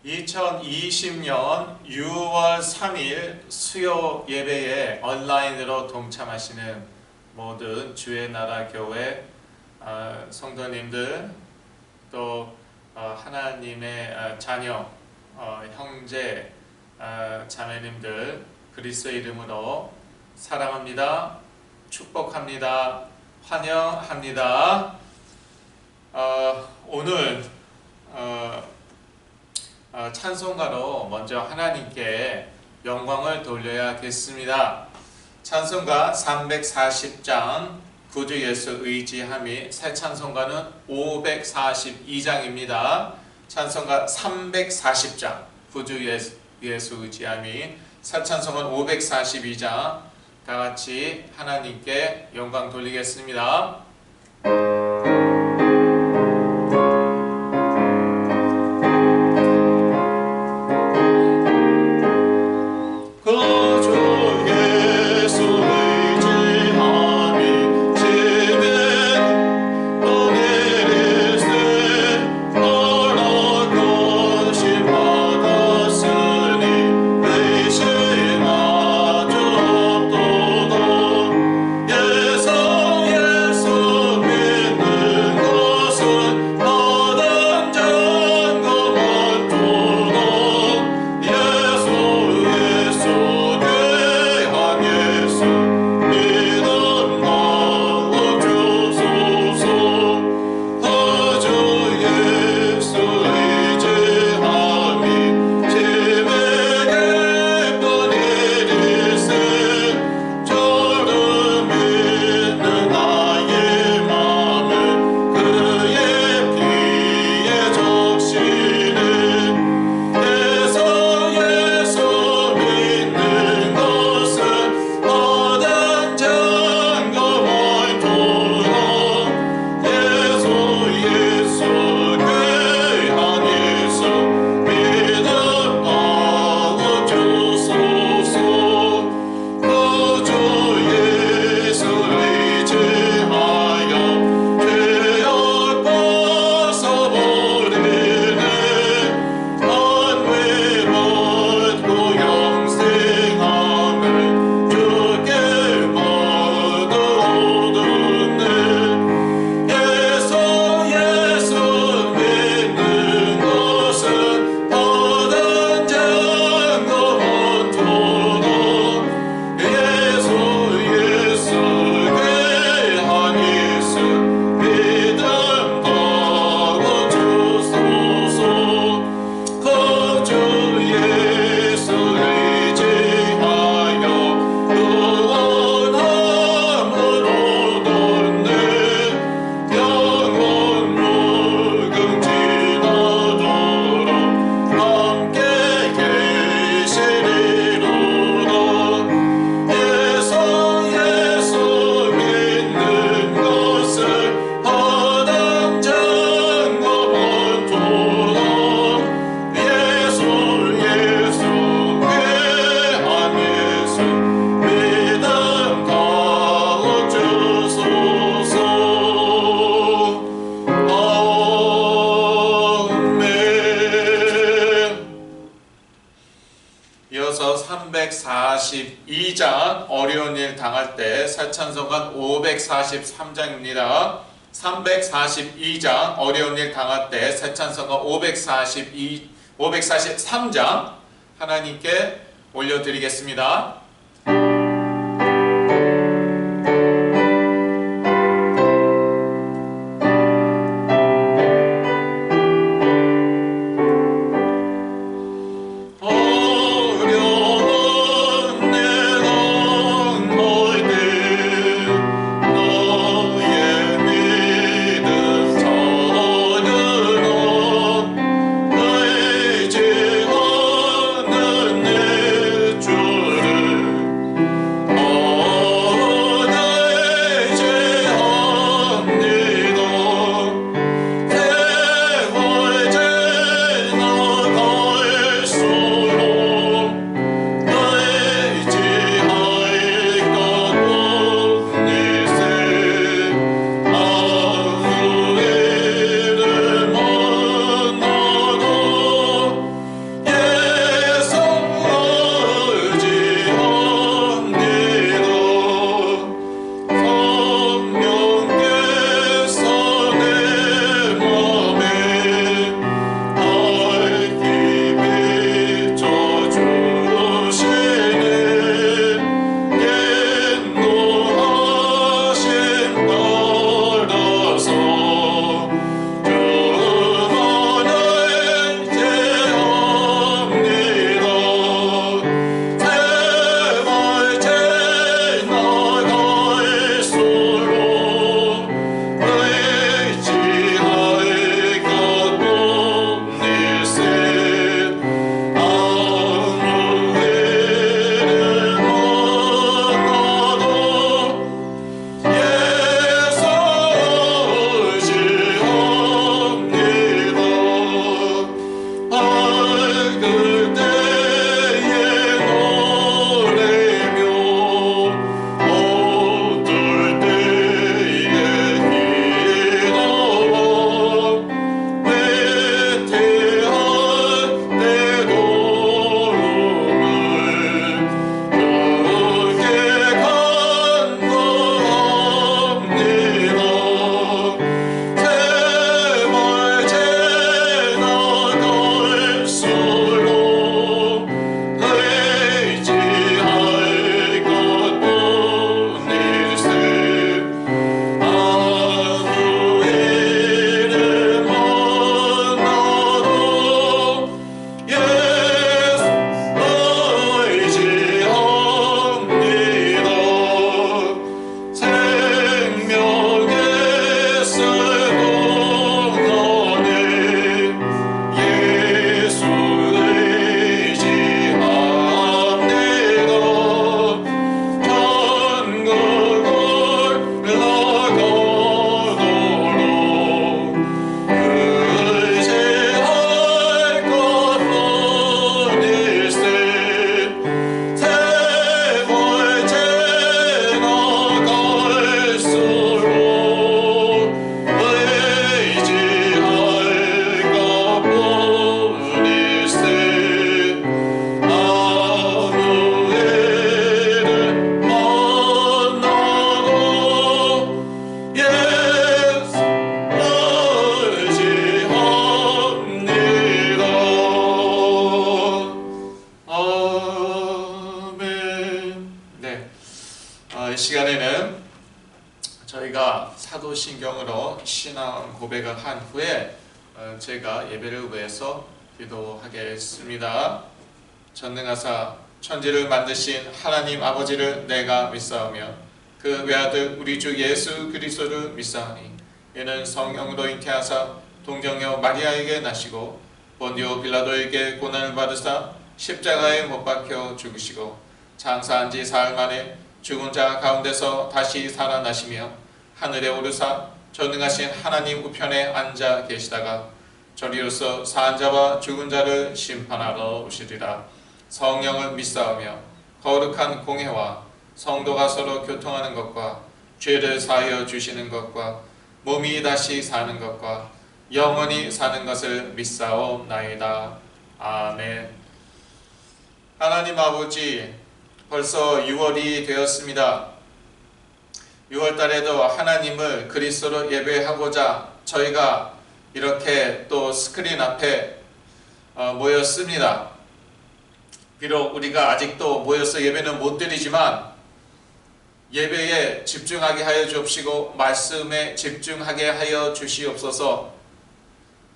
2020년 6월 3일 수요 예배에 온라인으로 동참하시는 모든 주의 나라 교회 성도님들, 또 하나님의 자녀, 형제, 자매님들 그리스도의 이름으로 사랑합니다. 축복합니다. 환영합니다. 오늘 찬송가로 먼저 하나님께 영광을 돌려야겠습니다. 찬송가 340장 구주 예수 의지함이, 새 찬송가는 542장입니다. 찬송가 340장 구주 예수 의지함이, 새 찬송가는 542장. 다같이 하나님께 영광 돌리겠습니다. 이어서 342장 어려운 일 당할 때, 새 찬송가 543장입니다. 342장 어려운 일 당할 때, 새 찬송가 543장 하나님께 올려드리겠습니다. 주를 사도신경으로 신앙 고백을 한 후에 제가 예배를 위해서 기도하겠습니다. 전능하사 천지를 만드신 하나님 아버지를 내가 믿사오며 그 외아들 우리 주 예수 그리스도를 믿사오니 이는 성령으로 잉태하사 동정녀 마리아에게 나시고 본디오 빌라도에게 고난을 받으사 십자가에 못 박혀 죽으시고 장사한 지 사흘 만에 죽은 자 가운데서 다시 살아나시며 하늘에 오르사 전능하신 하나님 우편에 앉아 계시다가 저리로서 사한 자와 죽은 자를 심판하러 오시리라. 성령을 믿사오며 거룩한 공회와 성도가 서로 교통하는 것과 죄를 사하여 주시는 것과 몸이 다시 사는 것과 영원히 사는 것을 믿사옵나이다. 아멘. 하나님 아버지, 벌써 6월이 되었습니다. 6월달에도 하나님을 그리스도로 예배하고자 저희가 이렇게 또 스크린 앞에 모였습니다. 비록 우리가 아직도 모여서 예배는 못 드리지만 예배에 집중하게 하여 주옵시고 말씀에 집중하게 하여 주시옵소서.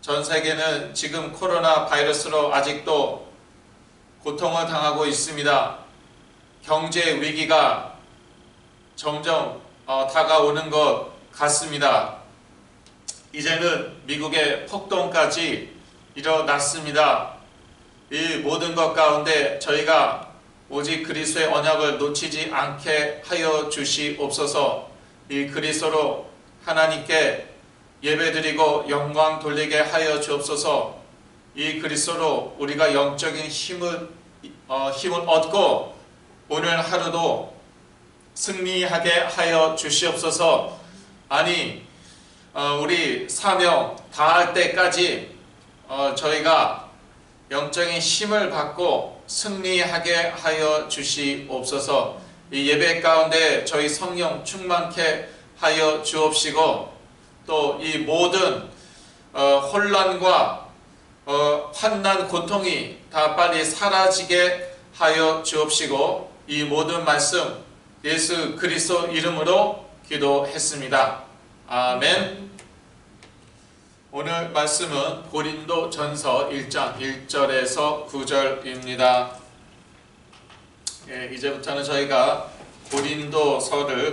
전 세계는 지금 코로나 바이러스로 아직도 고통을 당하고 있습니다. 경제 위기가 점점 다가오는 것 같습니다. 이제는 미국의 폭동까지 일어났습니다. 이 모든 것 가운데 저희가 오직 그리스도의 언약을 놓치지 않게 하여 주시옵소서. 이 그리스도로 하나님께 예배드리고 영광 돌리게 하여 주옵소서. 이 그리스도로 우리가 영적인 힘을 얻고 오늘 하루도 승리하게 하여 주시옵소서. 아니 우리 사명 다할 때까지 저희가 영적인 힘을 받고 승리하게 하여 주시옵소서. 이 예배 가운데 저희 성령 충만케 하여 주옵시고 또 이 모든 혼란과 환난 고통이 다 빨리 사라지게 하여 주옵시고 이 모든 말씀 예수 그리스도 이름으로 기도했습니다. 아멘. 오늘 말씀은 고린도전서 1장 1절에서 9절입니다. 이제부터는 저희가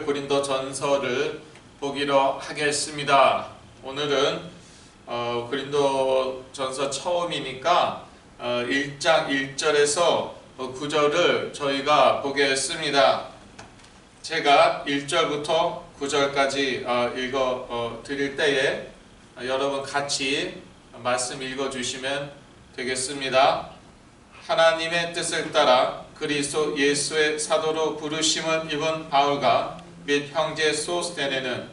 고린도전서를 보기로 하겠습니다. 오늘은 고린도전서 처음이니까 1장 1절에서 9절을 저희가 보겠습니다. 제가 1절부터 9절까지 읽어 드릴 때에 여러분 같이 말씀 읽어 주시면 되겠습니다. 하나님의 뜻을 따라 그리스도 예수의 사도로 부르심을 입은 바울과 및 형제 소스데네는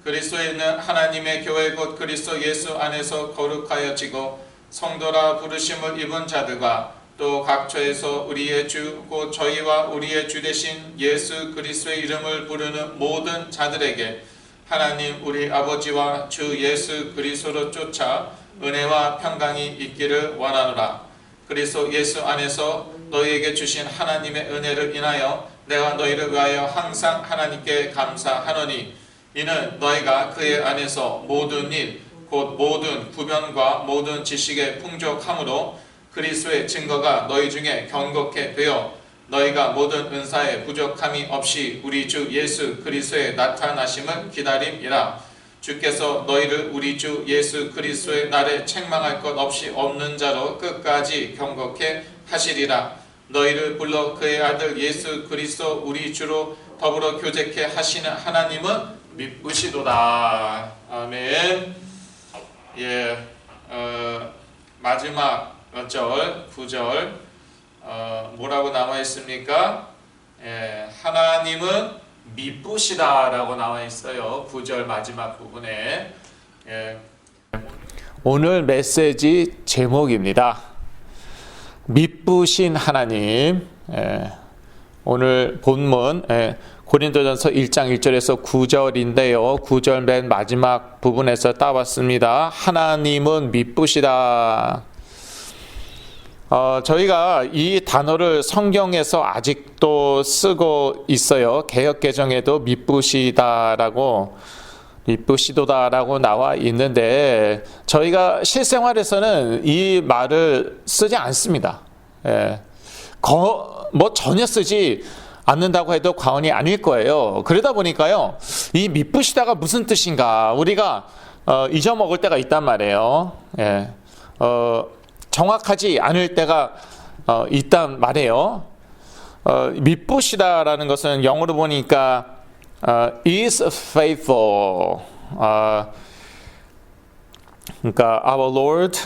그리스도에 있는 하나님의 교회 곧 그리스도 예수 안에서 거룩하여지고 성도라 부르심을 입은 자들과 또 각처에서 우리의 주 곧 저희와 우리의 주 되신 예수 그리스도의 이름을 부르는 모든 자들에게 하나님 우리 아버지와 주 예수 그리스도로 쫓아 은혜와 평강이 있기를 원하노라. 그리스도 예수 안에서 너희에게 주신 하나님의 은혜를 인하여 내가 너희를 위하여 항상 하나님께 감사하노니 이는 너희가 그의 안에서 모든 일 곧 모든 구변과 모든 지식에 풍족함으로 그리스도의 증거가 너희 중에 경고케 되어 너희가 모든 은사에 부족함이 없이 우리 주 예수 그리스도의 나타나심을 기다림이라. 주께서 너희를 우리 주 예수 그리스도의 날에 책망할 것 없이 없는 자로 끝까지 경고케 하시리라. 너희를 불러 그의 아들 예수 그리스도 우리 주로 더불어 교제케 하시는 하나님은 미쁘시도다. 아멘. 마지막 절 9절 뭐라고 나와 있습니까? 하나님은 미쁘시다 라고 나와 있어요. 9절 마지막 부분에. 오늘 메시지 제목입니다. 미쁘신 하나님. 오늘 본문 고린도전서 1장 1절에서 9절인데요. 9절 맨 마지막 부분에서 따왔습니다. 하나님은 미쁘시다. 저희가 이 단어를 성경에서 아직도 쓰고 있어요. 개역개정에도 미쁘시다라고 미쁘시도다라고 나와 있는데 저희가 실생활에서는 이 말을 쓰지 않습니다. 예. 뭐 전혀 쓰지 않는다고 해도 과언이 아닐 거예요. 그러다 보니까요, 이 미쁘시다가 무슨 뜻인가 우리가 잊어먹을 때가 있단 말이에요. 예. 정확하지 않을 때가 있단 말이에요. 미쁘시다라는 것은 영어로 보니까 is faithful. 그러니까 our Lord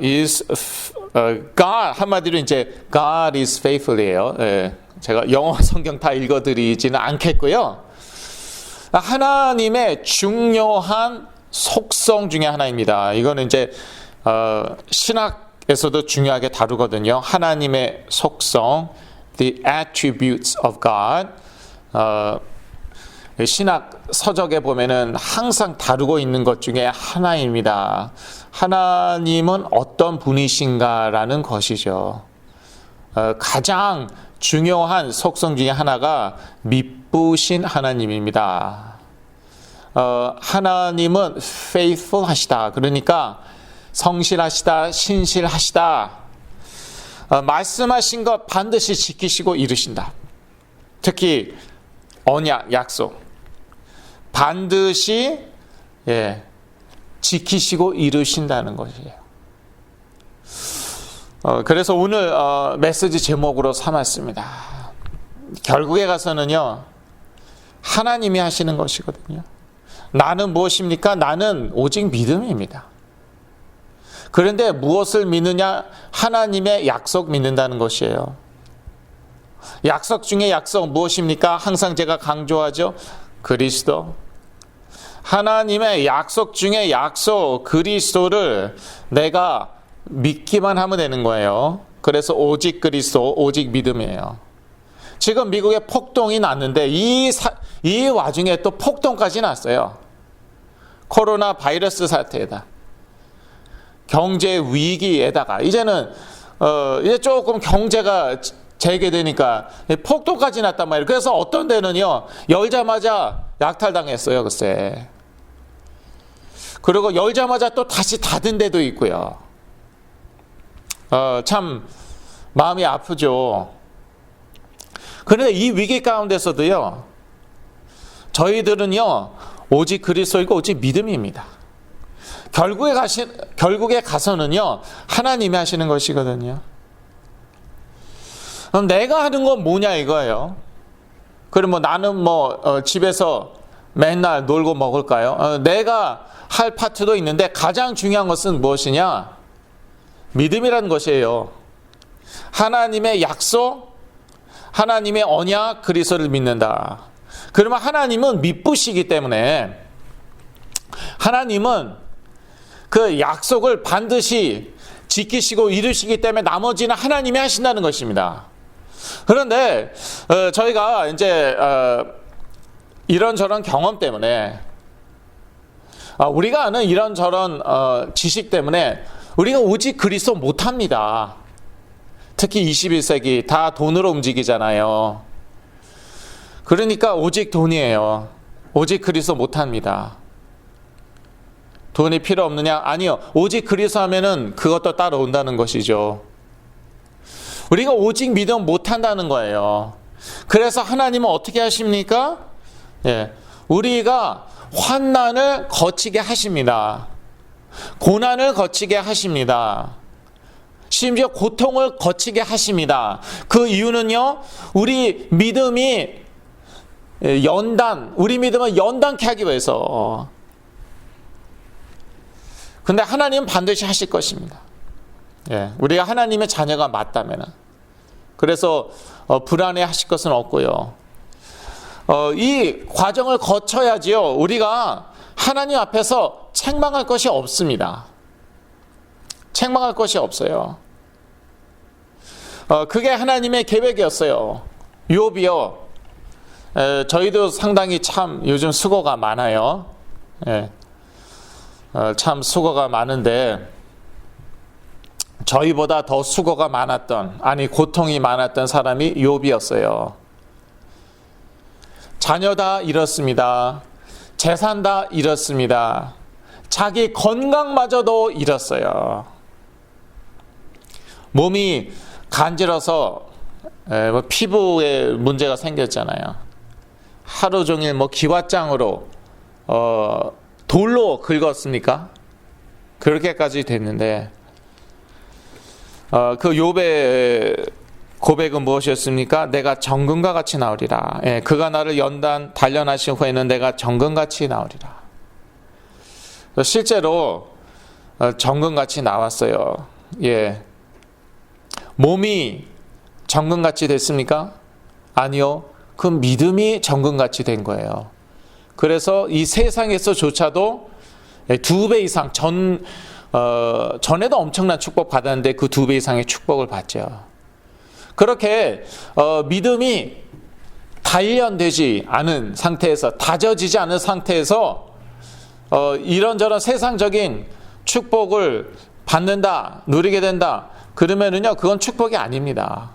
is God, 한마디로 이제 God is faithful이에요. 예, 제가 영어 성경 다 읽어드리지는 않겠고요. 하나님의 중요한 속성 중에 하나입니다. 이거는 이제 신학에서도 중요하게 다루거든요. 하나님의 속성, the attributes of God. 신학 서적에 보면은 항상 다루고 있는 것 중에 하나입니다. 하나님은 어떤 분이신가라는 것이죠. 가장 중요한 속성 중에 하나가 미쁘신 하나님입니다. 하나님은 faithful 하시다. 그러니까 성실하시다, 신실하시다. 말씀하신 것 반드시 지키시고 이루신다. 특히 언약, 약속. 반드시 지키시고 이루신다는 것이에요. 그래서 오늘 메시지 제목으로 삼았습니다. 결국에 가서는요, 하나님이 하시는 것이거든요. 나는 무엇입니까? 나는 오직 믿음입니다. 그런데 무엇을 믿느냐? 하나님의 약속 믿는다는 것이에요. 약속 중에 약속 무엇입니까? 항상 제가 강조하죠. 그리스도. 하나님의 약속 중에 약속 그리스도를 내가 믿기만 하면 되는 거예요. 그래서 오직 그리스도, 오직 믿음이에요. 지금 미국에 폭동이 났는데 이 와중에 또 폭동까지 났어요. 코로나 바이러스 사태에다. 경제 위기에다가 이제는 이제 조금 경제가 재개되니까 폭동까지 났단 말이에요. 그래서 어떤 데는요, 열자마자 약탈당했어요, 글쎄. 그리고 열자마자 또 다시 닫은 데도 있고요. 참 마음이 아프죠. 그런데 이 위기 가운데서도요, 저희들은요, 오직 그리스도이고 오직 믿음입니다. 결국에 가서는요, 하나님이 하시는 것이거든요. 그럼 내가 하는 건 뭐냐 이거예요. 그럼 뭐 나는 집에서 맨날 놀고 먹을까요? 내가 할 파트도 있는데 가장 중요한 것은 무엇이냐? 믿음이라는 것이에요. 하나님의 약속, 하나님의 언약, 그리스도를 믿는다. 그러면 하나님은 미쁘시기 때문에 하나님은 그 약속을 반드시 지키시고 이루시기 때문에 나머지는 하나님이 하신다는 것입니다. 그런데 저희가 이제 이런저런 경험 때문에 우리가 아는 이런저런 지식 때문에 우리가 오직 그리스도 못합니다. 특히 21세기 다 돈으로 움직이잖아요. 그러니까 오직 돈이에요. 오직 그리스도 못합니다. 돈이 필요 없느냐? 아니요. 오직 그리스도 하면은 그것도 따라온다는 것이죠. 우리가 오직 믿음 못한다는 거예요. 그래서 하나님은 어떻게 하십니까? 우리가 환난을 거치게 하십니다. 고난을 거치게 하십니다. 심지어 고통을 거치게 하십니다. 그 이유는요, 우리 믿음을 연단케 하기 위해서. 근데 하나님은 반드시 하실 것입니다. 우리가 하나님의 자녀가 맞다면. 그래서 불안해 하실 것은 없고요. 이 과정을 거쳐야지요, 우리가 하나님 앞에서 책망할 것이 없습니다. 책망할 것이 없어요. 그게 하나님의 계획이었어요. 욥이요, 저희도 상당히 참 요즘 수고가 많아요. 참 수고가 많은데 저희보다 더 수고가 많았던, 고통이 많았던 사람이 욥이었어요. 자녀 다 잃었습니다. 재산 다 잃었습니다. 자기 건강마저도 잃었어요. 몸이 간지러서 피부에 문제가 생겼잖아요. 하루 종일 기왓장으로 돌로 긁었습니까? 그렇게까지 됐는데 그 욥의 고백은 무엇이었습니까? 내가 정금과 같이 나오리라. 그가 나를 연단 단련하신 후에는 내가 정금같이 나오리라. 실제로 정금같이 나왔어요. 몸이 정금같이 됐습니까? 아니요. 그 믿음이 정금같이 된 거예요. 그래서 이 세상에서조차도 2배 이상 전에도 엄청난 축복 받았는데 그 2배 이상의 축복을 받죠. 그렇게 믿음이 단련되지 않은 상태에서, 다져지지 않은 상태에서 이런저런 세상적인 축복을 받는다, 누리게 된다, 그러면은요, 그건 축복이 아닙니다.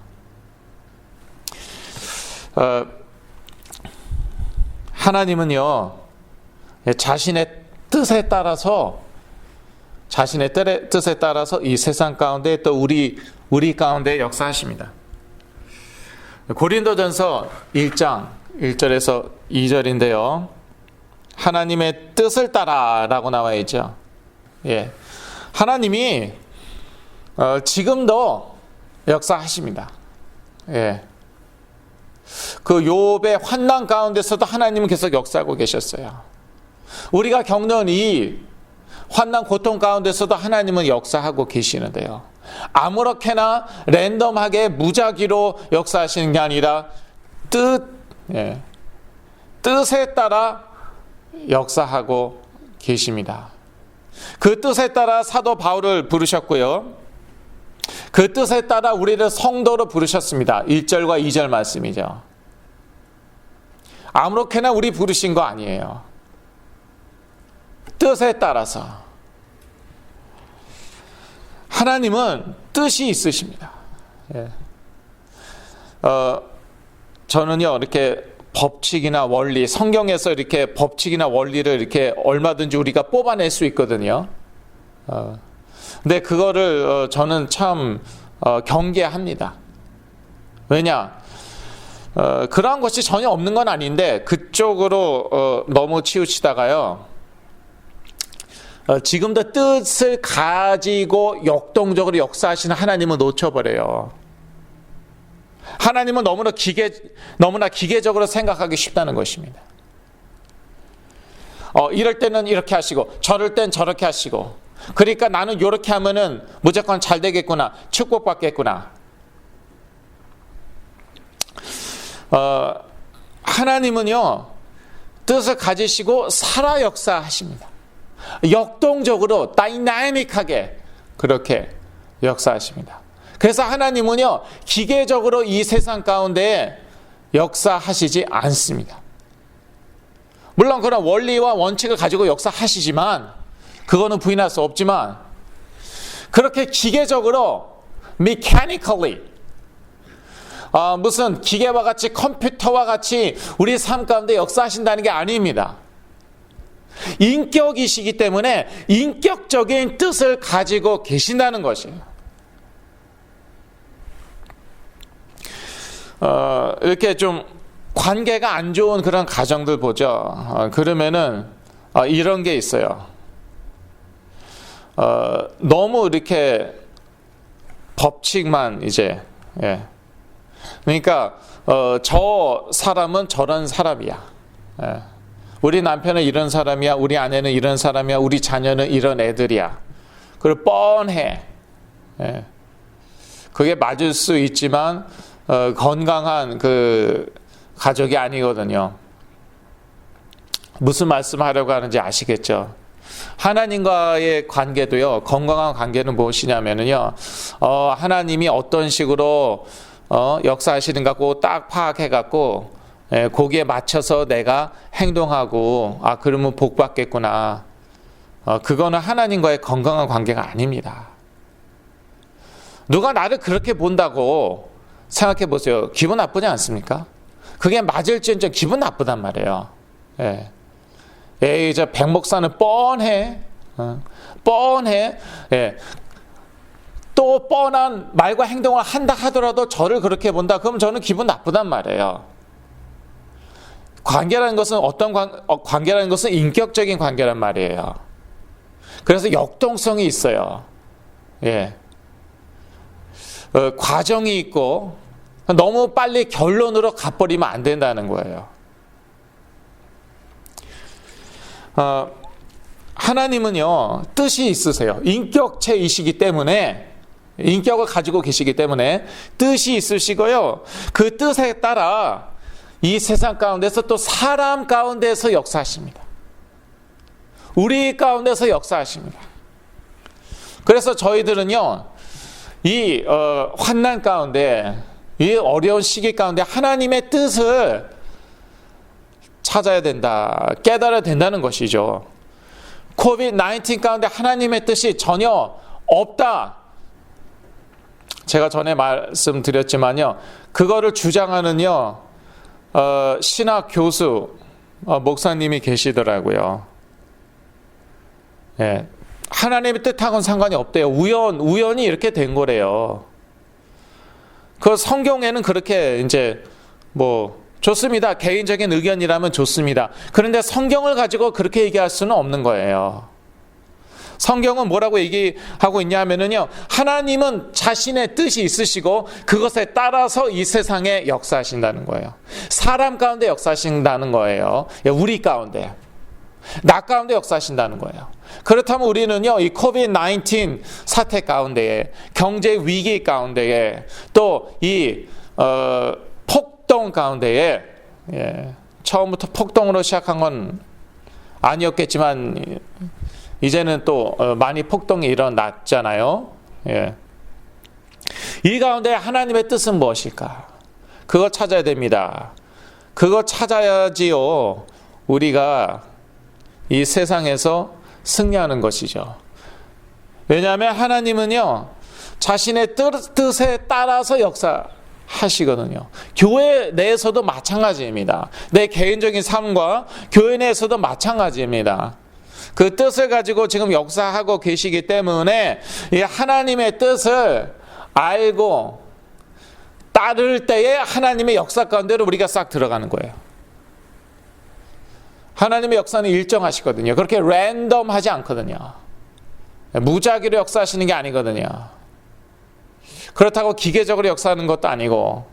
하나님은요, 자신의 뜻에 따라서 이 세상 가운데 또 우리 가운데 역사하십니다. 고린도전서 1장 1절에서 2절인데요. 하나님의 뜻을 따라라고 나와 있죠. 하나님이 지금도 역사하십니다. 그 욥의 환난 가운데서도 하나님은 계속 역사하고 계셨어요. 우리가 겪는 이 환난 고통 가운데서도 하나님은 역사하고 계시는데요. 아무렇게나 랜덤하게 무작위로 역사하시는 게 아니라 뜻에 따라 역사하고 계십니다. 그 뜻에 따라 사도 바울을 부르셨고요. 그 뜻에 따라 우리를 성도로 부르셨습니다. 1절과 2절 말씀이죠. 아무렇게나 우리 부르신 거 아니에요. 뜻에 따라서. 하나님은 뜻이 있으십니다. 저는요, 이렇게 법칙이나 원리, 성경에서 이렇게 법칙이나 원리를 이렇게 얼마든지 우리가 뽑아낼 수 있거든요. 근데 그거를 저는 참 경계합니다. 왜냐? 그러한 것이 전혀 없는 건 아닌데 그쪽으로 너무 치우치다가요. 지금도 뜻을 가지고 역동적으로 역사하시는 하나님을 놓쳐버려요. 하나님은 너무나 기계적으로 생각하기 쉽다는 것입니다. 이럴 때는 이렇게 하시고 저럴 땐 저렇게 하시고, 그러니까 나는 이렇게 하면은 무조건 잘 되겠구나, 축복받겠구나. 하나님은요, 뜻을 가지시고 살아 역사하십니다. 역동적으로 다이나믹하게 그렇게 역사하십니다. 그래서 하나님은요, 기계적으로 이 세상 가운데 역사하시지 않습니다. 물론 그런 원리와 원칙을 가지고 역사하시지만, 그거는 부인할 수 없지만, 그렇게 기계적으로 mechanically 무슨 기계와 같이, 컴퓨터와 같이 우리 삶 가운데 역사하신다는 게 아닙니다. 인격이시기 때문에 인격적인 뜻을 가지고 계신다는 것이에요. 이렇게 좀 관계가 안 좋은 그런 가정들 보죠. 그러면은 이런 게 있어요. 너무 이렇게 법칙만 이제, 그러니까 저 사람은 저런 사람이야. 우리 남편은 이런 사람이야. 우리 아내는 이런 사람이야. 우리 자녀는 이런 애들이야. 그리고 뻔해. 그게 맞을 수 있지만 건강한 그 가족이 아니거든요. 무슨 말씀하려고 하는지 아시겠죠? 하나님과의 관계도요, 건강한 관계는 무엇이냐면요, 하나님이 어떤 식으로 역사하시는가 딱 파악해갖고 거기에 맞춰서 내가 행동하고, 그러면 복 받겠구나. 그거는 하나님과의 건강한 관계가 아닙니다. 누가 나를 그렇게 본다고 생각해 보세요. 기분 나쁘지 않습니까? 그게 맞을지언정 기분 나쁘단 말이에요. 에이, 저 백 목사는 뻔해. 뻔해. 예. 또 뻔한 말과 행동을 한다 하더라도 저를 그렇게 본다. 그럼 저는 기분 나쁘단 말이에요. 관계라는 것은 어떤 관계라는 것은 인격적인 관계란 말이에요. 그래서 역동성이 있어요. 예. 과정이 있고 너무 빨리 결론으로 가버리면 안 된다는 거예요. 하나님은요, 뜻이 있으세요. 인격체이시기 때문에, 인격을 가지고 계시기 때문에 뜻이 있으시고요. 그 뜻에 따라 이 세상 가운데서 또 사람 가운데서 역사하십니다. 우리 가운데서 역사하십니다. 그래서 저희들은요, 이 환난 가운데, 이 어려운 시기 가운데 하나님의 뜻을 찾아야 된다, 깨달아야 된다는 것이죠. 코비드-19 가운데 하나님의 뜻이 전혀 없다. 제가 전에 말씀드렸지만요, 그거를 주장하는요, 신학 교수, 목사님이 계시더라고요. 예. 하나님의 뜻하고는 상관이 없대요. 우연히 이렇게 된 거래요. 그 성경에는 그렇게 이제 좋습니다. 개인적인 의견이라면 좋습니다. 그런데 성경을 가지고 그렇게 얘기할 수는 없는 거예요. 성경은 뭐라고 얘기하고 있냐면요, 하나님은 자신의 뜻이 있으시고 그것에 따라서 이 세상에 역사하신다는 거예요. 사람 가운데 역사하신다는 거예요. 우리 가운데, 나 가운데 역사하신다는 거예요. 그렇다면 우리는요, 이 코비드-19 사태 가운데에, 경제 위기 가운데에, 또 이 폭동 가운데에, 처음부터 폭동으로 시작한 건 아니었겠지만 이제는 또 많이 폭동이 일어났잖아요. 이 가운데 하나님의 뜻은 무엇일까? 그거 찾아야 됩니다. 그거 찾아야지요, 우리가 이 세상에서 승리하는 것이죠. 왜냐하면 하나님은요, 자신의 뜻에 따라서 역사하시거든요. 교회 내에서도 마찬가지입니다. 내 개인적인 삶과 교회 내에서도 마찬가지입니다. 그 뜻을 가지고 지금 역사하고 계시기 때문에 이 하나님의 뜻을 알고 따를 때에 하나님의 역사 가운데로 우리가 싹 들어가는 거예요. 하나님의 역사는 일정하시거든요. 그렇게 랜덤하지 않거든요. 무작위로 역사하시는 게 아니거든요. 그렇다고 기계적으로 역사하는 것도 아니고.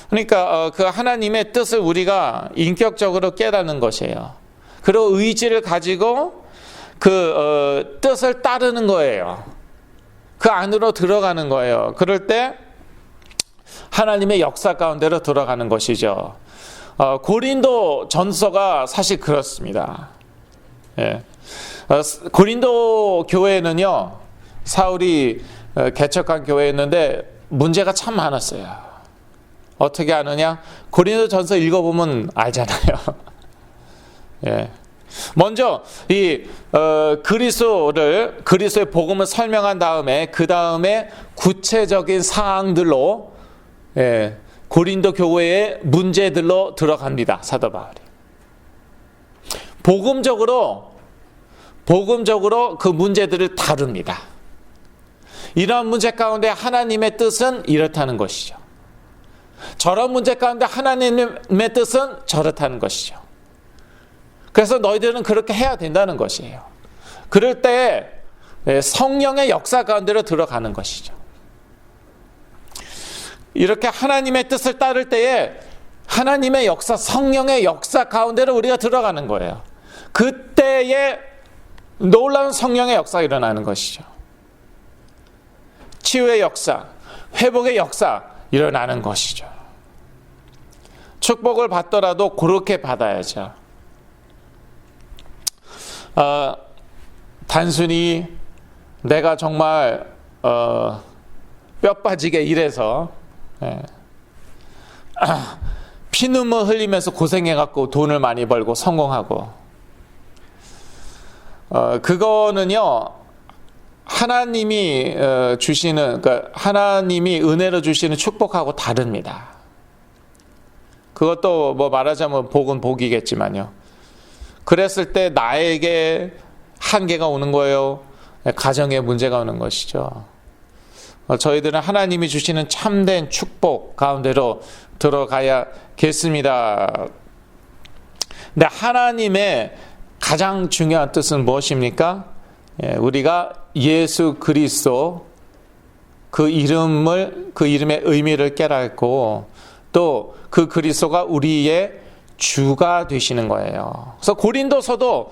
그러니까 그 하나님의 뜻을 우리가 인격적으로 깨닫는 것이에요. 그리고 의지를 가지고 그 뜻을 따르는 거예요. 그 안으로 들어가는 거예요. 그럴 때 하나님의 역사 가운데로 들어가는 것이죠. 고린도 전서가 사실 그렇습니다. 고린도 교회는요, 사울이 개척한 교회였는데 문제가 참 많았어요. 어떻게 아느냐? 고린도 전서 읽어보면 알잖아요. 먼저 이 그리스도의 복음을 설명한 다음에 그 다음에 구체적인 사항들로 고린도 교회의 문제들로 들어갑니다. 사도 바울이 복음적으로 그 문제들을 다룹니다. 이러한 문제 가운데 하나님의 뜻은 이렇다는 것이죠. 저런 문제 가운데 하나님의 뜻은 저렇다는 것이죠. 그래서 너희들은 그렇게 해야 된다는 것이에요. 그럴 때 성령의 역사 가운데로 들어가는 것이죠. 이렇게 하나님의 뜻을 따를 때에 하나님의 역사, 성령의 역사 가운데로 우리가 들어가는 거예요. 그때에 놀라운 성령의 역사가 일어나는 것이죠. 치유의 역사, 회복의 역사 일어나는 것이죠. 축복을 받더라도 그렇게 받아야죠. 단순히 내가 정말 뼈 빠지게 일해서 피눈물 흘리면서 고생해갖고 돈을 많이 벌고 성공하고, 그거는요, 하나님이 주시는, 그러니까 하나님이 은혜로 주시는 축복하고 다릅니다. 그것도 뭐 말하자면 복은 복이겠지만요. 그랬을 때 나에게 한계가 오는 거예요? 가정에 문제가 오는 것이죠. 저희들은 하나님이 주시는 참된 축복 가운데로 들어가야겠습니다. 근데 하나님의 가장 중요한 뜻은 무엇입니까? 우리가 예수 그리스도 그 이름의 의미를 깨닫고 또 그 그리스도가 우리의 주가 되시는 거예요. 그래서 고린도전서도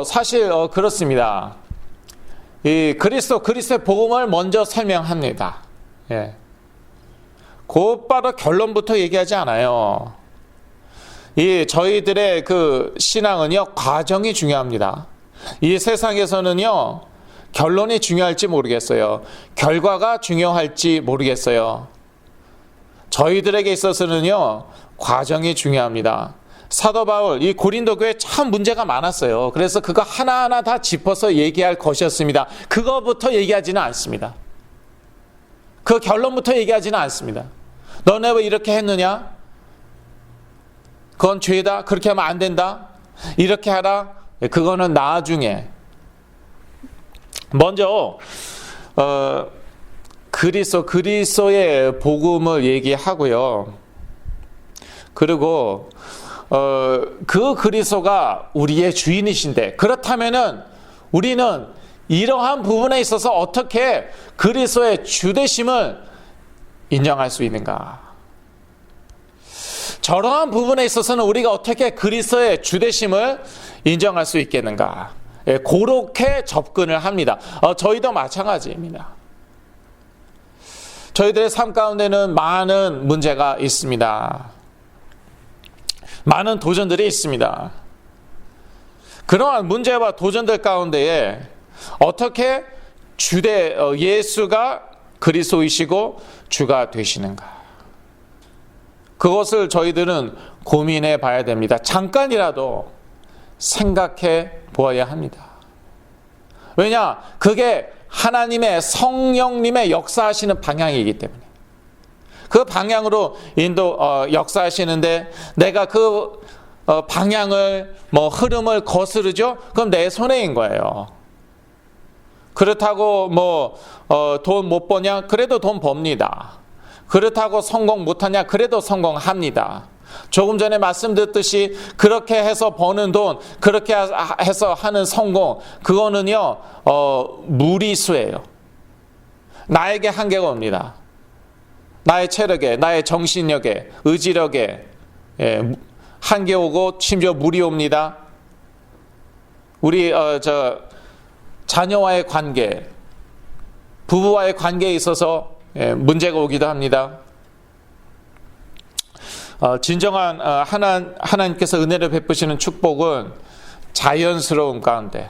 사실 그렇습니다. 이 그리스도의 복음을 먼저 설명합니다. 곧바로 결론부터 얘기하지 않아요. 이 저희들의 그 신앙은요, 과정이 중요합니다. 이 세상에서는요, 결론이 중요할지 모르겠어요. 결과가 중요할지 모르겠어요. 저희들에게 있어서는요, 과정이 중요합니다. 사도 바울, 이 고린도 교회에 참 문제가 많았어요. 그래서 그거 하나하나 다 짚어서 얘기할 것이었습니다. 그거부터 얘기하지는 않습니다. 그 결론부터 얘기하지는 않습니다. 너네 왜 이렇게 했느냐? 그건 죄다. 그렇게 하면 안 된다. 이렇게 하라. 그거는 나중에. 먼저 그리스도의 복음을 얘기하고요. 그리고 그 그리스도가 우리의 주인이신데, 그렇다면은 우리는 이러한 부분에 있어서 어떻게 그리스도의 주되심을 인정할 수 있는가? 저러한 부분에 있어서는 우리가 어떻게 그리스도의 주되심을 인정할 수 있겠는가? 그렇게 접근을 합니다. 저희도 마찬가지입니다. 저희들의 삶 가운데는 많은 문제가 있습니다. 많은 도전들이 있습니다. 그러한 문제와 도전들 가운데에 어떻게 예수가 그리스도이시고 주가 되시는가? 그것을 저희들은 고민해 봐야 됩니다. 잠깐이라도 생각해 보아야 합니다. 왜냐? 그게 하나님의 성령님의 역사하시는 방향이기 때문에. 그 방향으로 역사하시는데 내가 그 방향을 흐름을 거스르죠? 그럼 내 손해인 거예요. 그렇다고 돈 못 버냐? 그래도 돈 법니다. 그렇다고 성공 못하냐? 그래도 성공합니다. 조금 전에 말씀드렸듯이 그렇게 해서 버는 돈, 그렇게 해서 하는 성공, 그거는요 무리수예요. 나에게 한계가 옵니다. 나의 체력에, 나의 정신력에, 의지력에 한계 오고 심지어 무리 옵니다. 우리 자녀와의 관계, 부부와의 관계에 있어서 문제가 오기도 합니다. 진정한 하나님께서 은혜를 베푸시는 축복은 자연스러운 가운데,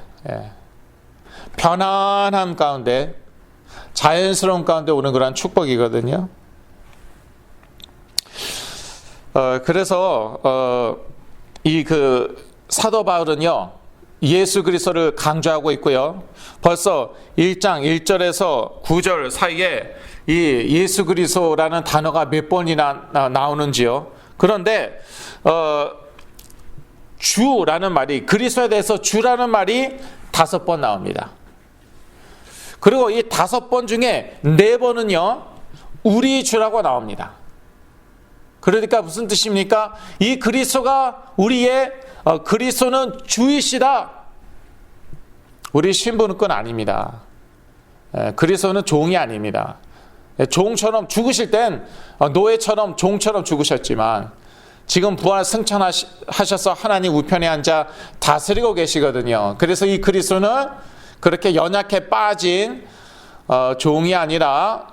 편안한 가운데, 자연스러운 가운데 오는 그런 축복이거든요. 그래서 이 사도 바울은요, 예수 그리스도를 강조하고 있고요. 벌써 1장 1절에서 9절 사이에 이 예수 그리스도라는 단어가 몇 번이나 나오는지요. 그런데 주라는 말이, 그리스도에 대해서 주라는 말이 5번 나옵니다. 그리고 이 5번 중에 4번은요 우리 주라고 나옵니다. 그러니까 무슨 뜻입니까? 이 그리스도가 우리의 그리스도는 주이시다. 우리 신분은 아닙니다. 그리스도는 종이 아닙니다. 종처럼 죽으실 땐 노예처럼 종처럼 죽으셨지만 지금 부활 승천하셔서 하나님 우편에 앉아 다스리고 계시거든요. 그래서 이 그리스도는 그렇게 연약해 빠진 종이 아니라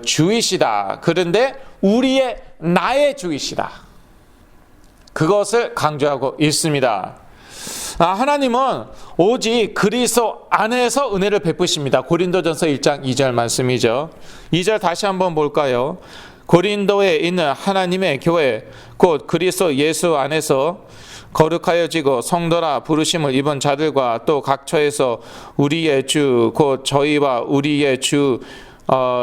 주이시다. 그런데 나의 주이시다. 그것을 강조하고 있습니다. 하나님은 오직 그리스도 안에서 은혜를 베푸십니다. 고린도전서 1장 2절 말씀이죠. 2절 다시 한번 볼까요? 고린도에 있는 하나님의 교회 곧 그리스도 예수 안에서 거룩하여지고 성도라 부르심을 입은 자들과 또 각처에서 우리의 주 곧 저희와 우리의 주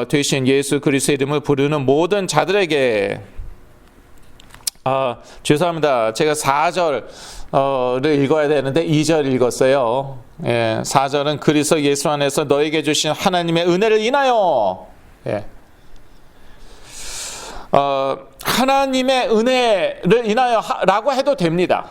되신 예수 그리스도의 이름을 부르는 모든 자들에게. 죄송합니다. 제가 4절 를 읽어야 되는데 2절 읽었어요. 4절은 그리스도 예수 안에서 너에게 주신 하나님의 은혜를 인하여. 하나님의 은혜를 인하여 라고 해도 됩니다.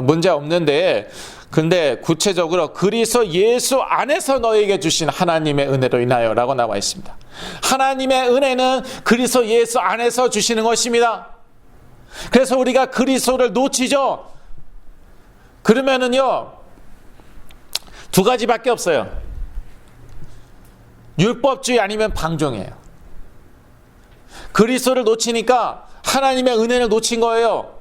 문제 없는데, 근데 구체적으로 그리스도 예수 안에서 너에게 주신 하나님의 은혜로 인하여 라고 나와 있습니다. 하나님의 은혜는 그리스도 예수 안에서 주시는 것입니다. 그래서 우리가 그리스도를 놓치죠. 그러면은요, 두 가지밖에 없어요. 율법주의 아니면 방종이에요. 그리스도를 놓치니까 하나님의 은혜를 놓친 거예요.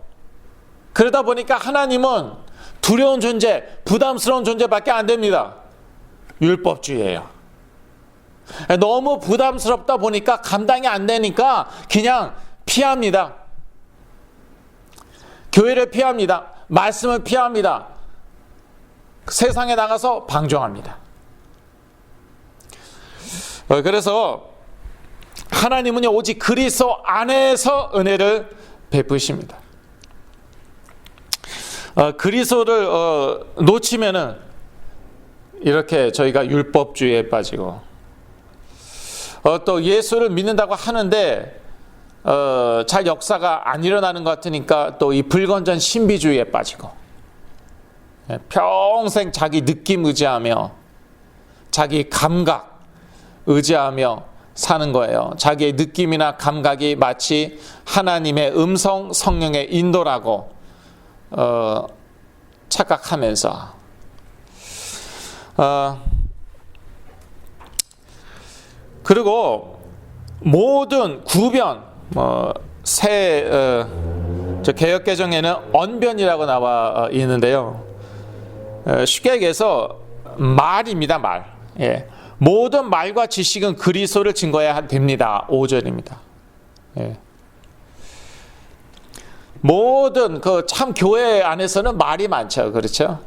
그러다 보니까 하나님은 두려운 존재, 부담스러운 존재밖에 안 됩니다. 율법주의예요. 너무 부담스럽다 보니까 감당이 안 되니까 그냥 피합니다. 교회를 피합니다. 말씀을 피합니다. 세상에 나가서 방종합니다. 그래서 하나님은요, 오직 그리스도 안에서 은혜를 베푸십니다. 그리스도를 놓치면은 이렇게 저희가 율법주의에 빠지고, 또 예수를 믿는다고 하는데 잘 역사가 안 일어나는 것 같으니까 또 이 불건전 신비주의에 빠지고, 평생 자기 느낌 의지하며 자기 감각 의지하며 사는 거예요. 자기의 느낌이나 감각이 마치 하나님의 음성, 성령의 인도라고 착각하면서, 그리고 모든 구변, 저 개역개정에는 언변이라고 나와 있는데요. 쉽게 얘기해서 말입니다, 말. 모든 말과 지식은 그리스도를 증거해야 됩니다. 5절입니다. 모든 참 교회 안에서는 말이 많죠, 그렇죠?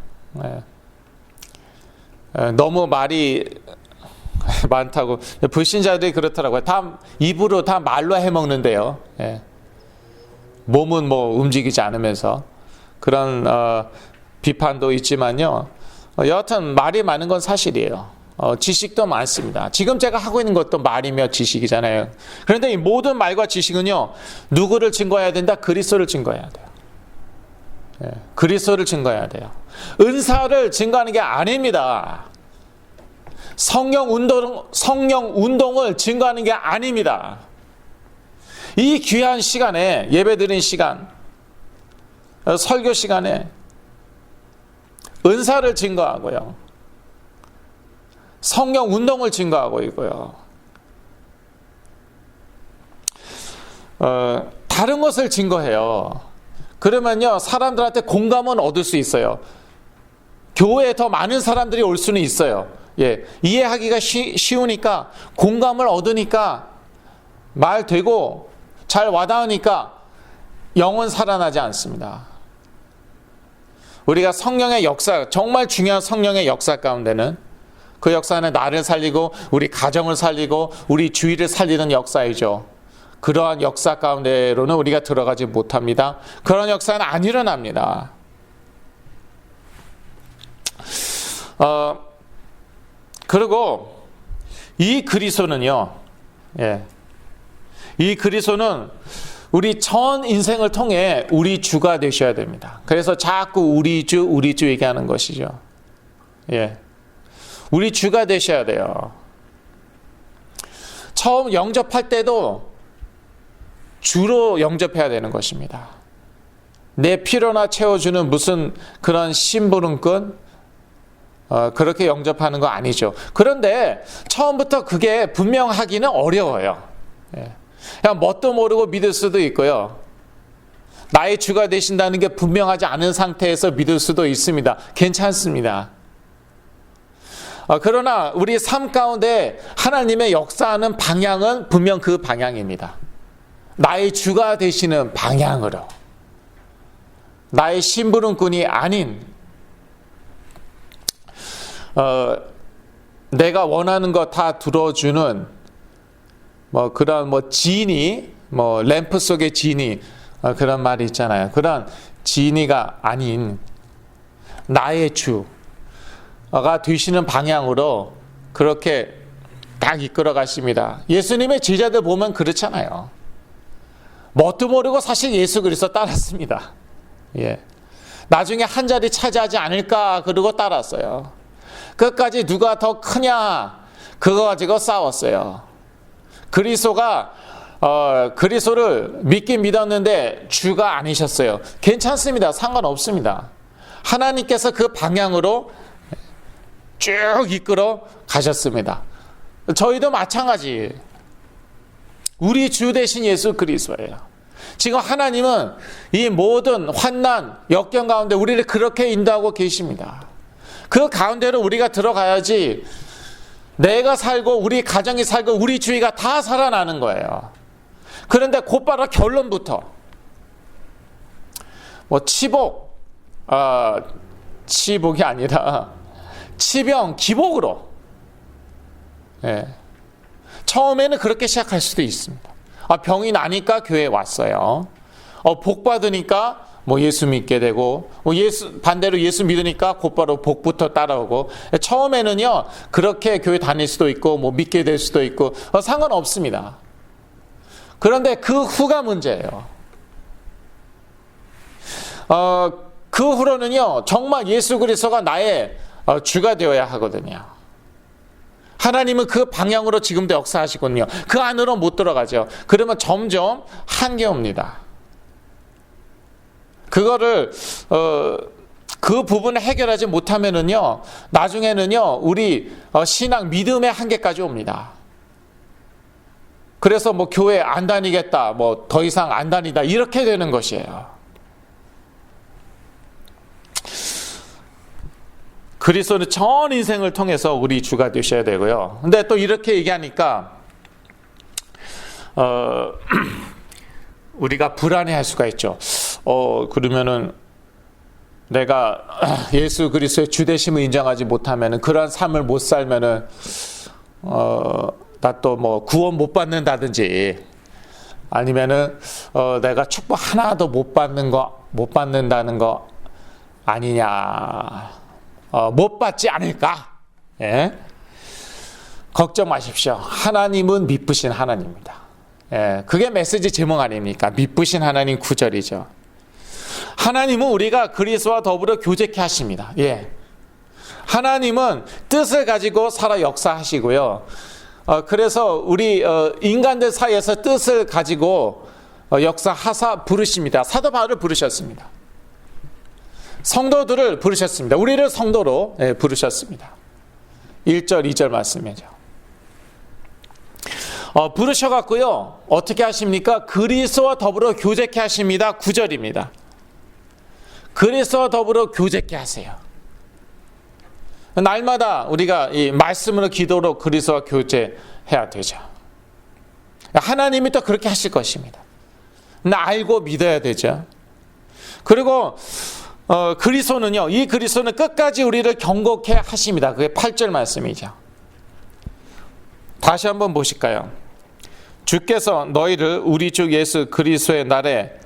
너무 말이 많다고 불신자들이 그렇더라고요. 다 입으로 다 말로 해먹는데요. 몸은 뭐 움직이지 않으면서 그런 비판도 있지만요. 여하튼 말이 많은 건 사실이에요. 지식도 많습니다. 지금 제가 하고 있는 것도 말이며 지식이잖아요. 그런데 이 모든 말과 지식은요, 누구를 증거해야 된다? 그리스도를 증거해야 돼요. 그리스도를 증거해야 돼요. 은사를 증거하는 게 아닙니다. 성령 운동을 증거하는 게 아닙니다. 이 귀한 시간에, 예배드린 시간, 설교 시간에 은사를 증거하고요, 성령 운동을 증거하고 있고요, 다른 것을 증거해요. 그러면요, 사람들한테 공감은 얻을 수 있어요. 교회에 더 많은 사람들이 올 수는 있어요. 이해하기가 쉬우니까, 공감을 얻으니까, 말 되고 잘 와닿으니까 영은 살아나지 않습니다. 우리가 성령의 역사, 정말 중요한 성령의 역사 가운데는, 그 역사는 나를 살리고 우리 가정을 살리고 우리 주위를 살리는 역사이죠. 그러한 역사 가운데로는 우리가 들어가지 못합니다. 그런 역사는 안 일어납니다. 그리고 이 그리스도는요, 이 그리스도는 우리 전 인생을 통해 우리 주가 되셔야 됩니다. 그래서 자꾸 우리 주 얘기하는 것이죠. 우리 주가 되셔야 돼요. 처음 영접할 때도 주로 영접해야 되는 것입니다. 내 필요나 채워주는 무슨 그런 심부름꾼, 그렇게 영접하는 거 아니죠. 그런데 처음부터 그게 분명하기는 어려워요. 그냥 뭣도 모르고 믿을 수도 있고요, 나의 주가 되신다는 게 분명하지 않은 상태에서 믿을 수도 있습니다. 괜찮습니다. 그러나 우리 삶 가운데 하나님의 역사하는 방향은 분명 그 방향입니다. 나의 주가 되시는 방향으로, 나의 심부름꾼이 아닌, 내가 원하는 거 다 들어주는 그런 지니, 램프 속의 지니, 그런 말이 있잖아요. 그런 진이가 아닌 나의 주가 되시는 방향으로 그렇게 딱 이끌어 가십니다. 예수님의 제자들 보면 그렇잖아요. 뭣도 모르고 사실 예수 그리스도 따랐습니다. 예. 나중에 한 자리 차지하지 않을까 그러고 따랐어요. 끝까지 누가 더 크냐 그거 가지고 싸웠어요. 그리스도를 믿긴 믿었는데 주가 아니셨어요. 괜찮습니다. 상관없습니다. 하나님께서 그 방향으로 쭉 이끌어 가셨습니다. 저희도 마찬가지. 우리 주 대신 예수 그리스도예요. 지금 하나님은 이 모든 환난, 역경 가운데 우리를 그렇게 인도하고 계십니다. 그 가운데로 우리가 들어가야지 내가 살고 우리 가정이 살고 우리 주위가 다 살아나는 거예요. 그런데 곧바로 결론부터 치복이 아니라 치병, 기복으로. 예. 처음에는 그렇게 시작할 수도 있습니다. 병이 나니까 교회에 왔어요. 복 받으니까 예수 믿게 되고, 반대로 예수 믿으니까 곧바로 복부터 따라오고, 처음에는요, 그렇게 교회 다닐 수도 있고, 믿게 될 수도 있고, 상관없습니다. 그런데 그 후가 문제예요. 그 후로는요, 정말 예수 그리스도가 나의 주가 되어야 하거든요. 하나님은 그 방향으로 지금도 역사하시거든요. 그 안으로 못 들어가죠. 그러면 점점 한계옵니다. 그거를 그 부분을 해결하지 못하면은요, 나중에는요, 우리 신앙 믿음의 한계까지 옵니다. 그래서 교회 안 다니겠다, 더 이상 안 다니다 이렇게 되는 것이에요. 그리스도는 전 인생을 통해서 우리 주가 되셔야 되고요. 근데 또 이렇게 얘기하니까 우리가 불안해할 수가 있죠. 그러면은 내가 예수 그리스도의 주 되심을 인정하지 못하면은, 그런 삶을 못 살면은 나 또 구원 못 받는다든지, 아니면은 내가 축복 하나도 못 받는다는 거 아니냐, 못 받지 않을까? 예? 걱정 마십시오. 하나님은 미쁘신 하나님입니다. 예, 그게 메시지 제목 아닙니까? 미쁘신 하나님 9절이죠. 하나님은 우리가 그리스도와 더불어 교제케 하십니다. 예. 하나님은 뜻을 가지고 살아 역사하시고요. 그래서 우리 인간들 사이에서 뜻을 가지고 역사하사 부르십니다. 사도 바울을 부르셨습니다. 성도들을 부르셨습니다. 우리를 성도로 부르셨습니다. 1절, 2절 말씀이죠. 부르셔갖고요, 어떻게 하십니까? 그리스도와 더불어 교제케 하십니다. 9절입니다. 그리스도와 더불어 교제케 하세요. 날마다 우리가 이 말씀으로 기도로 그리스도와 교제해야 되죠. 하나님이 또 그렇게 하실 것입니다. 알고 믿어야 되죠. 그리고 그리스도는요, 이 그리스도는 끝까지 우리를 경고케 하십니다. 그게 8절 말씀이죠. 다시 한번 보실까요? 주께서 너희를 우리 주 예수 그리스도의 날에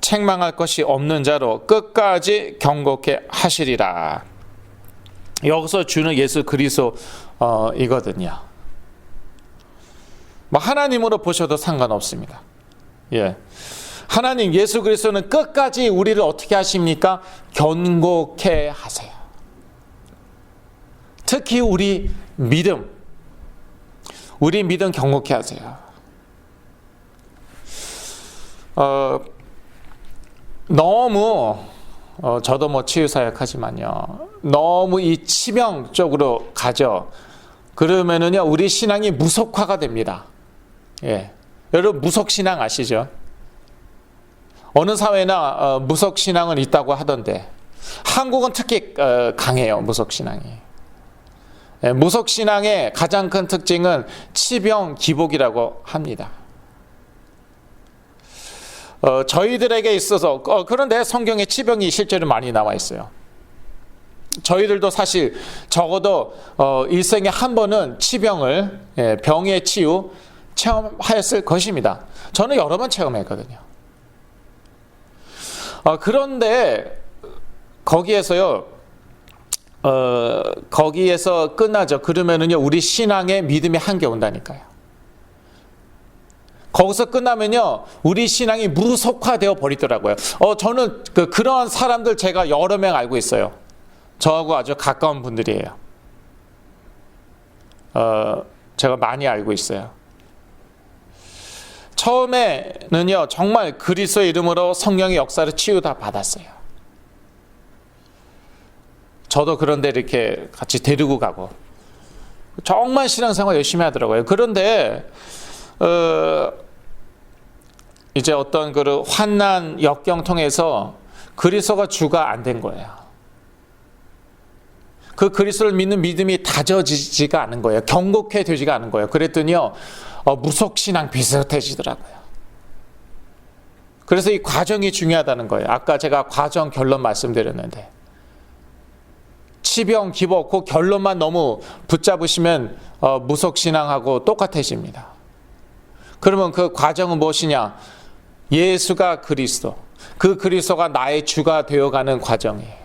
책망할 것이 없는 자로 끝까지 경고케 하시리라. 여기서 주는 예수 그리스도이거든요. 하나님으로 보셔도 상관없습니다. 예. 하나님 예수 그리스도는 끝까지 우리를 어떻게 하십니까? 견고케 하세요. 특히 우리 믿음 견고케 하세요. 너무 저도 치유사역하지만요, 너무 이 치명 쪽으로 가죠. 그러면은요, 우리 신앙이 무속화가 됩니다. 예. 여러분 무속신앙 아시죠? 어느 사회나 무속신앙은 있다고 하던데, 한국은 특히 강해요, 무속신앙이. 예, 무속신앙의 가장 큰 특징은 치병 기복이라고 합니다. 저희들에게 있어서, 그런데 성경에 치병이 실제로 많이 나와 있어요. 저희들도 사실 적어도 일생에 한 번은 치병을, 병의 치유 체험하였을 것입니다. 저는 여러 번 체험했거든요. 그런데 거기에서요, 거기에서 끝나죠. 그러면은요, 우리 신앙의 믿음이 한계 온다니까요. 거기서 끝나면요, 우리 신앙이 무속화되어 버리더라고요. 저는 그러한 사람들 제가 여러 명 알고 있어요. 저하고 아주 가까운 분들이에요. 제가 많이 알고 있어요. 처음에는요, 정말 그리스도의 이름으로 성령의 역사를 치유다 받았어요. 저도 그런데 이렇게 같이 데리고 가고 정말 신앙생활 열심히 하더라고요. 그런데 이제 어떤 그 환난 역경 통해서 그리스도가 주가 안 된 거예요. 그 그리스도를 믿는 믿음이 다져지지가 않은 거예요. 경고케 되지가 않은 거예요. 그랬더니요, 무속신앙 비슷해지더라고요. 그래서 이 과정이 중요하다는 거예요. 아까 제가 과정 결론 말씀드렸는데, 치병 기복 그 결론만 너무 붙잡으시면 무속신앙하고 똑같아집니다. 그러면 그 과정은 무엇이냐? 예수가 그리스도, 그 그리스도가 나의 주가 되어가는 과정이에요.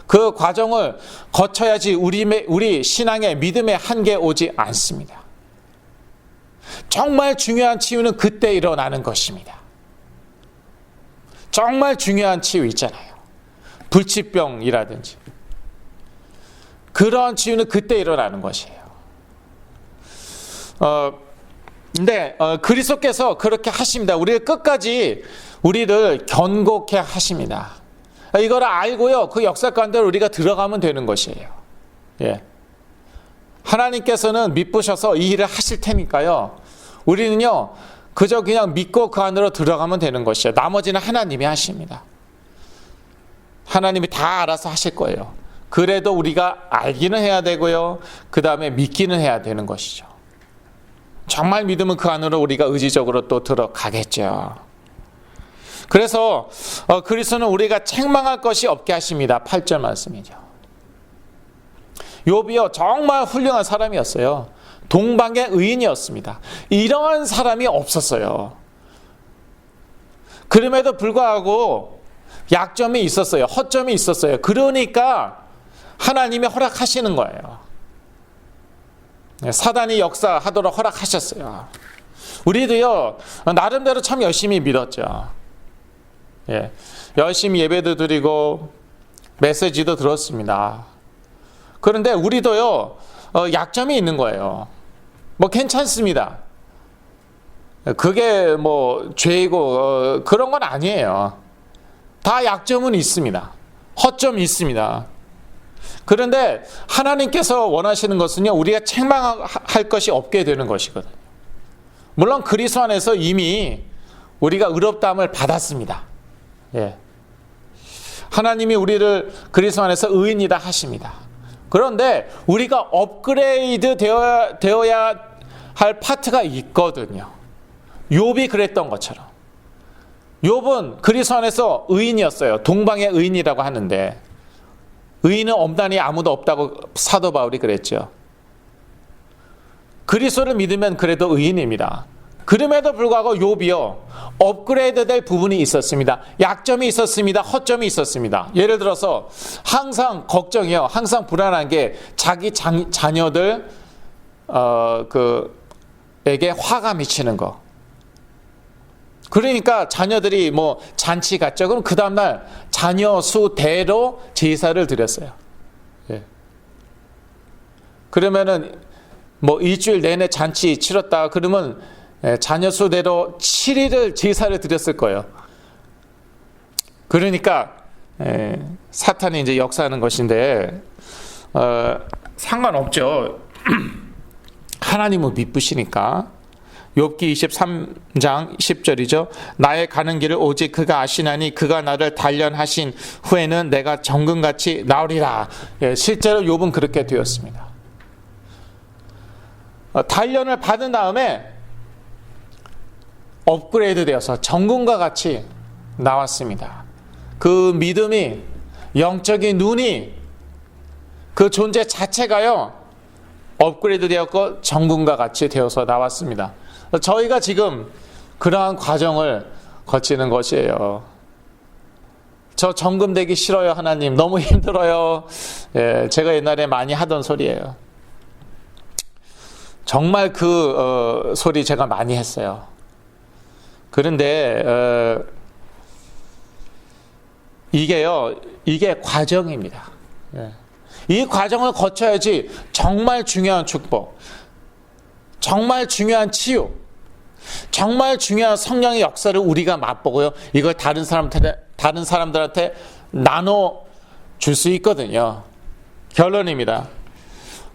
그 과정을 거쳐야지 우리 신앙의 믿음의 한계 오지 않습니다. 정말 중요한 치유는 그때 일어나는 것입니다. 정말 중요한 치유 있잖아요. 불치병이라든지 그런 치유는 그때 일어나는 것이에요. 근데 그리스도께서 그렇게 하십니다. 우리를 끝까지 우리를 견고케 하십니다. 이걸 알고요, 그 역사 가운데 우리가 들어가면 되는 것이에요. 예. 하나님께서는 믿으셔서 이 일을 하실 테니까요, 우리는요 그저 그냥 믿고 그 안으로 들어가면 되는 것이에요. 나머지는 하나님이 하십니다. 하나님이 다 알아서 하실 거예요. 그래도 우리가 알기는 해야 되고요, 그 다음에 믿기는 해야 되는 것이죠. 정말 믿으면 그 안으로 우리가 의지적으로 또 들어가겠죠. 그래서 그리스도는 우리가 책망할 것이 없게 하십니다. 8절 말씀이죠. 욥이요, 정말 훌륭한 사람이었어요. 동방의 의인이었습니다. 이러한 사람이 없었어요. 그럼에도 불구하고 약점이 있었어요. 허점이 있었어요. 그러니까 하나님이 허락하시는 거예요. 사단이 역사하도록 허락하셨어요. 우리도요, 나름대로 참 열심히 믿었죠. 예, 열심히 예배도 드리고 메시지도 들었습니다. 그런데 우리도요, 약점이 있는 거예요. 뭐 괜찮습니다. 그게 뭐 죄이고 그런 건 아니에요. 다 약점은 있습니다. 허점이 있습니다. 그런데 하나님께서 원하시는 것은요, 우리가 책망할 것이 없게 되는 것이거든요. 물론 그리스도 안에서 이미 우리가 의롭다함을 받았습야. 예. 하나님이 우리를 그리스도 안에서 의인이다 하십니다. 그런데 우리가 업그레이드 되어야 할 파트가 있거든요. 욥이 그랬던 것처럼. 욥은 그리스도 안에서 의인이었어요. 동방의 의인이라고 하는데, 의인은 없다니 아무도 없다고 사도 바울이 그랬죠. 그리스도를 믿으면 그래도 의인입니다. 그럼에도 불구하고 욥이요, 업그레이드 될 부분이 있었습니다. 약점이 있었습니다. 허점이 있었습니다. 예를 들어서 항상 걱정이요, 항상 불안한 게 자기 자녀들 에게 화가 미치는 거. 그러니까 자녀들이 뭐 잔치 갔죠. 그럼 그 다음날 자녀 수대로 제사를 드렸어요. 예. 그러면은 뭐 일주일 내내 잔치 치렀다 그러면 자녀 수대로 7일을 제사를 드렸을 거예요. 그러니까 사탄이 이제 역사하는 것인데 상관없죠. 하나님은 미쁘시니까. 욥기 23장 10절이죠. 나의 가는 길을 오직 그가 아시나니 그가 나를 단련하신 후에는 내가 정금같이 나으리라. 예, 실제로 욥은 그렇게 되었습니다. 단련을 받은 다음에 업그레이드 되어서 정금과 같이 나왔습니다. 그 믿음이, 영적인 눈이, 그 존재 자체가요 업그레이드 되었고 정금과 같이 되어서 나왔습니다. 저희가 지금 그러한 과정을 거치는 것이에요. 저 정금 되기 싫어요, 하나님. 너무 힘들어요. 예, 제가 옛날에 많이 하던 소리예요. 정말 그 소리 제가 많이 했어요. 그런데 이게 과정입니다. 예. 이 과정을 거쳐야지 정말 중요한 축복, 정말 중요한 치유, 정말 중요한 성령의 역사를 우리가 맛보고요. 이걸 다른 사람들한테 나눠 줄 수 있거든요. 결론입니다.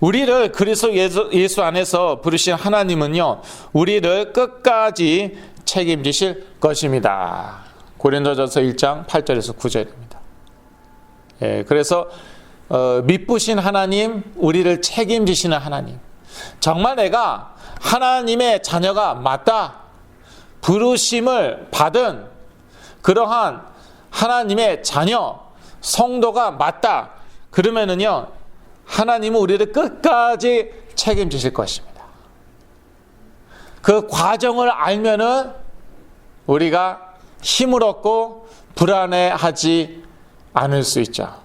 우리를 그리스도 예수 안에서 부르신 하나님은요, 우리를 끝까지 책임지실 것입니다. 고린도전서 1장 8절에서 9절입니다. 예, 그래서 미쁘신 하나님, 우리를 책임지시는 하나님. 정말 내가 하나님의 자녀가 맞다, 부르심을 받은 그러한 하나님의 자녀, 성도가 맞다, 그러면은요, 하나님은 우리를 끝까지 책임지실 것입니다. 그 과정을 알면은 우리가 힘을 얻고 불안해하지 않을 수 있죠.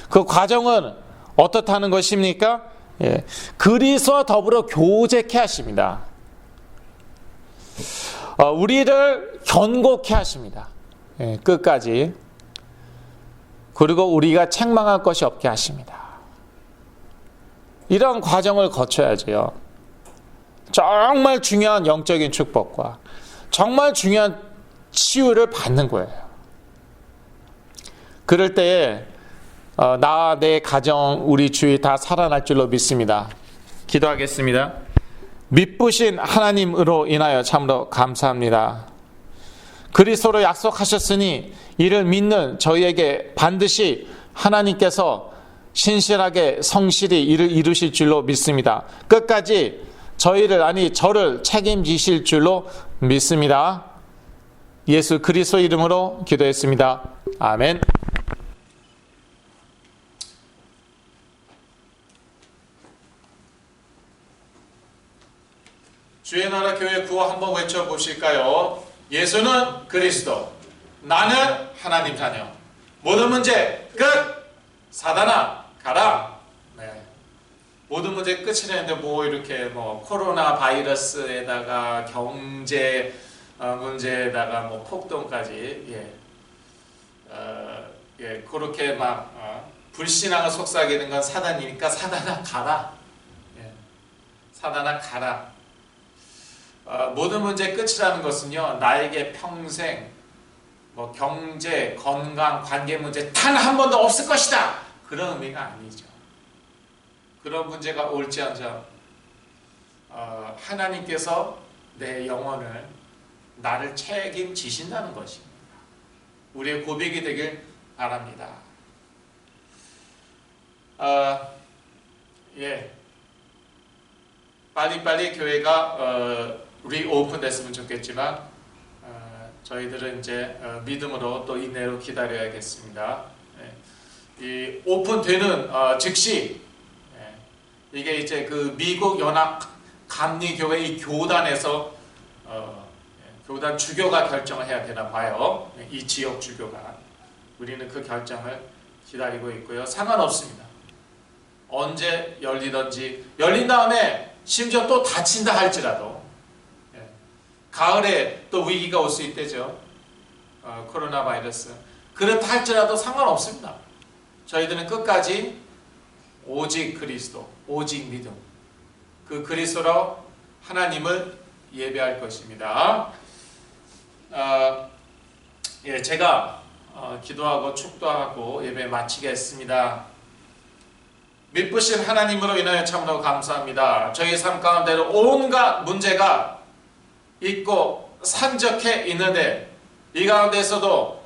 그 과정은 어떻다는 것입니까? 예, 그리스도와 더불어 교제케 하십니다. 우리를 견고케 하십니다. 예, 끝까지. 그리고 우리가 책망할 것이 없게 하십니다. 이런 과정을 거쳐야죠. 정말 중요한 영적인 축복과 정말 중요한 치유를 받는 거예요. 그럴 때에 나와 내 가정, 우리 주위 다 살아날 줄로 믿습니다. 기도하겠습니다. 미쁘신 하나님으로 인하여 참으로 감사합니다. 그리스도로 약속하셨으니 이를 믿는 저희에게 반드시 하나님께서 신실하게 성실히 이를 이루실 줄로 믿습니다. 끝까지 저를 책임지실 줄로 믿습니다. 예수 그리스도 이름으로 기도했습니다. 아멘. 주의 나라 교회 구호 한번 외쳐보실까요? 예수는 그리스도, 나는 하나님 자녀. 모든 문제 끝! 사단아 가라. 네. 모든 문제 끝이라는데 이렇게 코로나 바이러스에다가 경제 문제에다가 폭동까지 그렇게 불신앙을 속삭이는 건 사단이니까 사단아 가라. 사단아 가라. 모든 문제 끝이라는 것은요, 나에게 평생 경제, 건강, 관계 문제 단 한 번도 없을 것이다, 그런 의미가 아니죠. 그런 문제가 올지언정 하나님께서 내 영혼을, 나를 책임지신다는 것입니다. 우리의 고백이 되길 바랍니다. 빨리빨리 교회가 리오픈 됐으면 좋겠지만 저희들은 이제 믿음으로 또 인내로 기다려야겠습니다. 이 오픈되는 즉시 이게 이제 그 미국 연합 감리교회 이 교단에서 교단 주교가 결정을 해야 되나 봐요. 이 지역 주교가. 우리는 그 결정을 기다리고 있고요. 상관없습니다. 언제 열리든지, 열린 다음에 심지어 또 닫힌다 할지라도 가을에 또 위기가 올 수 있대죠. 코로나 바이러스. 그렇다 할지라도 상관없습니다. 저희들은 끝까지 오직 그리스도, 오직 믿음, 그 그리스도로 하나님을 예배할 것입니다. 제가 기도하고 축도하고 예배 마치겠습니다. 미쁘신 하나님으로 인하여 참으로 감사합니다. 저희 삶 가운데로 온갖 문제가 있고 산적해 있는데 이 가운데서도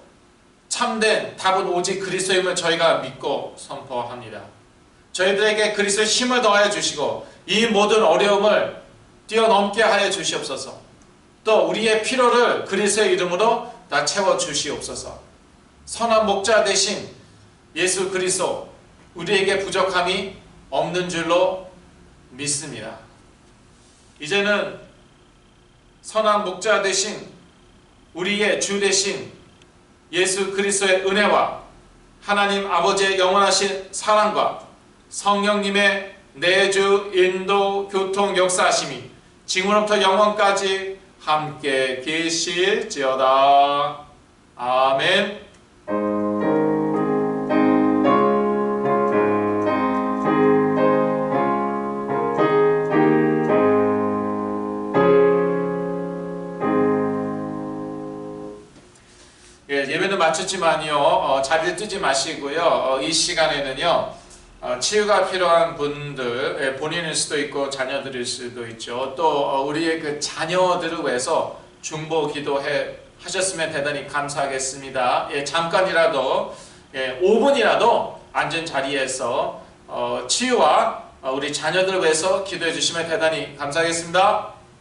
참된 답은 오직 그리스도임을 저희가 믿고 선포합니다. 저희들에게 그리스도의 힘을 더하여 주시고 이 모든 어려움을 뛰어넘게 하여 주시옵소서. 또 우리의 필요를 그리스도의 이름으로 다 채워 주시옵소서. 선한 목자 되신 예수 그리스도, 우리에게 부족함이 없는 줄로 믿습니다. 이제는 선한 목자 되신 우리의 주 되신 예수 그리스도의 은혜와 하나님 아버지의 영원하신 사랑과 성령님의 내주, 인도, 교통, 역사하심이 지금부터 영원까지 함께 계실지어다. 아멘. 예배는 마쳤지만요, 자리를 뜨지 마시고요. 이 시간에는요, 치유가 필요한 분들, 본인일 수도 있고 자녀들일 수도 있죠. 또 우리의 그 자녀들을 위해서 중보 기도해 하셨으면 대단히 감사하겠습니다. 잠깐이라도 5분이라도 앉은 자리에서 치유와 우리 자녀들을 위해서 기도해 주시면 대단히 감사하겠습니다.